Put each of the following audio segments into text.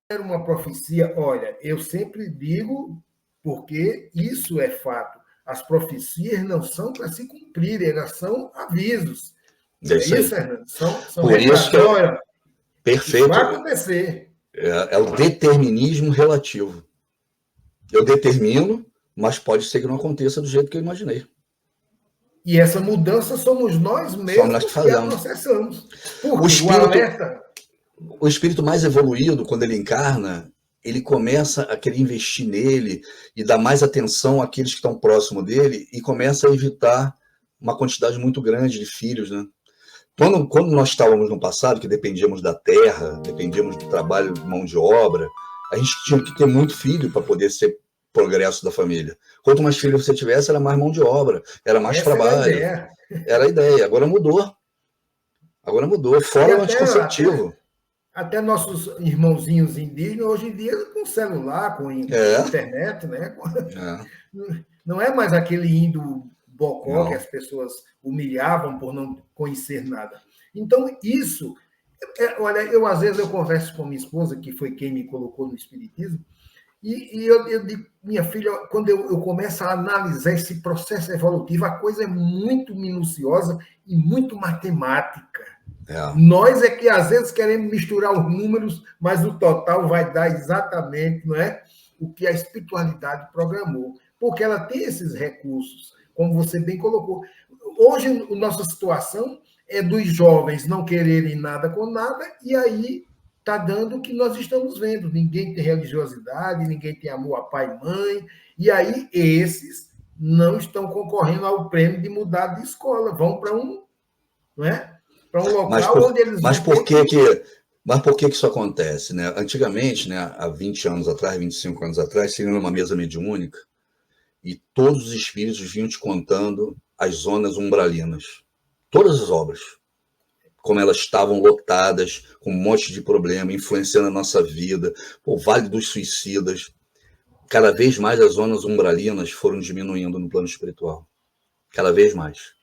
Era uma profecia, olha, eu sempre digo, porque isso é fato, as profecias não são para se cumprirem, elas são avisos. É isso, Fernando? São por isso que olha, perfeito. Isso vai acontecer. É o determinismo relativo. Eu determino, mas pode ser que não aconteça do jeito que eu imaginei. E essa mudança somos nós mesmos que a processamos. Porque o espírito mais evoluído, quando ele encarna, ele começa a querer investir nele e dar mais atenção àqueles que estão próximo dele e começa a evitar uma quantidade muito grande de filhos, né? Quando nós estávamos no passado, que dependíamos da terra, dependíamos do trabalho de mão de obra, a gente tinha que ter muito filho para poder ser progresso da família. Quanto mais filho você tivesse, era mais mão de obra, era mais trabalho. Era a ideia. Agora mudou. Fora o anticonceptivo. Até nossos irmãozinhos indígenas, hoje em dia, com celular, com internet, né? Não é mais aquele índio bocó que as pessoas humilhavam por não conhecer nada. Então, isso... Olha, às vezes eu converso com minha esposa, que foi quem me colocou no espiritismo, e eu digo, minha filha, quando eu começo a analisar esse processo evolutivo, a coisa é muito minuciosa e muito matemática. Nós é que, às vezes, queremos misturar os números, mas o total vai dar exatamente, não é, o que a espiritualidade programou. Porque ela tem esses recursos, como você bem colocou. Hoje, a nossa situação é dos jovens não quererem nada com nada, e aí está dando o que nós estamos vendo. Ninguém tem religiosidade, ninguém tem amor a pai e mãe, e aí esses não estão concorrendo ao prêmio de mudar de escola, vão para não é? Para um local onde eles mas por que isso acontece? Né? Antigamente, né, há 20 anos atrás, 25 anos atrás, seria uma mesa mediúnica e todos os espíritos vinham te contando as zonas umbralinas. Todas as obras. Como elas estavam lotadas, com um monte de problema, influenciando a nossa vida. O Vale dos Suicidas. Cada vez mais as zonas umbralinas foram diminuindo no plano espiritual. Cada vez mais.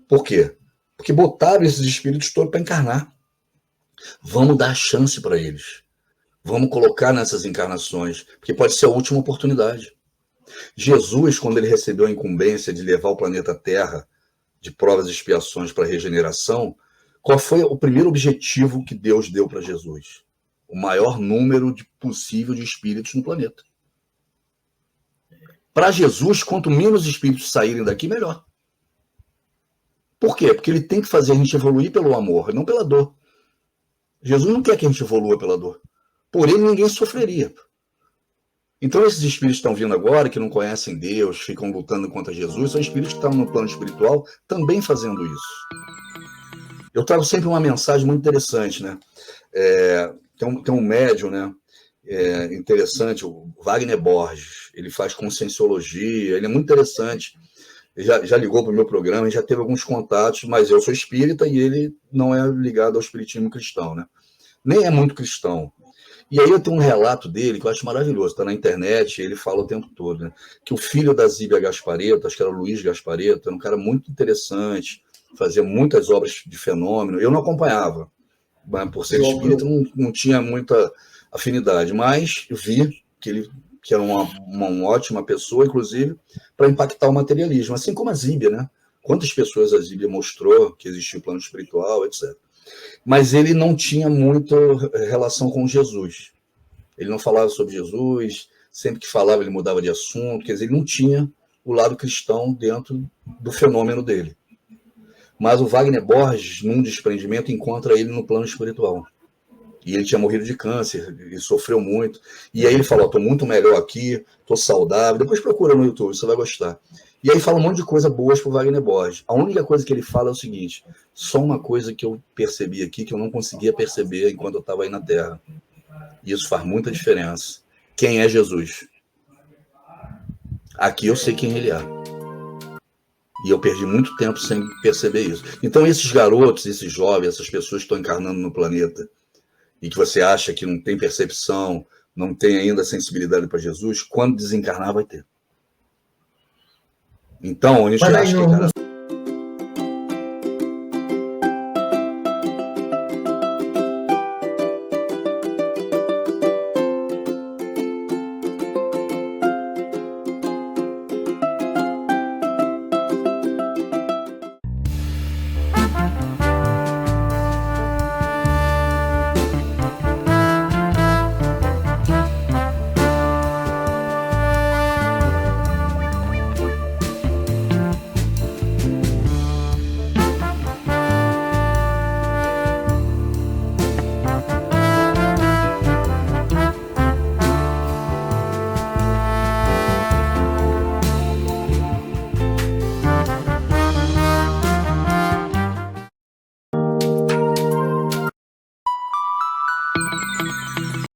Por quê? Porque botaram esses espíritos todos para encarnar. Vamos dar chance para eles. Vamos colocar nessas encarnações, porque pode ser a última oportunidade. Jesus, quando ele recebeu a incumbência de levar o planeta Terra de provas e expiações para a regeneração, qual foi o primeiro objetivo que Deus deu para Jesus? O maior número possível de espíritos no planeta. Para Jesus, quanto menos espíritos saírem daqui, melhor. Por quê? Porque ele tem que fazer a gente evoluir pelo amor, não pela dor. Jesus não quer que a gente evolua pela dor. Por ele, ninguém sofreria. Então, esses espíritos que estão vindo agora, que não conhecem Deus, ficam lutando contra Jesus, são espíritos que estão no plano espiritual também fazendo isso. Eu trago sempre uma mensagem muito interessante, né? Tem um médium, né? Interessante, o Wagner Borges. Ele faz conscienciologia, ele é muito interessante. Ele já ligou para o meu programa, ele já teve alguns contatos, mas eu sou espírita e ele não é ligado ao espiritismo cristão, né? Nem é muito cristão. E aí eu tenho um relato dele que eu acho maravilhoso, está na internet, ele fala o tempo todo, né? Que o filho da Zíbia Gasparetto, acho que era o Luiz Gasparetto, era um cara muito interessante, fazia muitas obras de fenômeno. Eu não acompanhava, por ser espírita, não tinha muita afinidade, mas eu vi que era uma ótima pessoa, inclusive, para impactar o materialismo, assim como a Zíbia, né? Quantas pessoas a Zíbia mostrou que existia o plano espiritual, etc. Mas ele não tinha muita relação com Jesus. Ele não falava sobre Jesus, sempre que falava ele mudava de assunto, quer dizer, ele não tinha o lado cristão dentro do fenômeno dele. Mas o Wagner Borges, num desprendimento, encontra ele no plano espiritual. E ele tinha morrido de câncer, e sofreu muito. E aí ele falou, estou muito melhor aqui, estou saudável. Depois procura no YouTube, você vai gostar. E aí fala um monte de coisa boas para o Wagner Borges. A única coisa que ele fala é o seguinte, só uma coisa que eu percebi aqui, que eu não conseguia perceber enquanto eu estava aí na Terra. E isso faz muita diferença. Quem é Jesus? Aqui eu sei quem ele é. E eu perdi muito tempo sem perceber isso. Então esses garotos, esses jovens, essas pessoas que estão encarnando no planeta, e que você acha que não tem percepção, não tem ainda sensibilidade para Jesus, quando desencarnar vai ter. Então, a gente acha que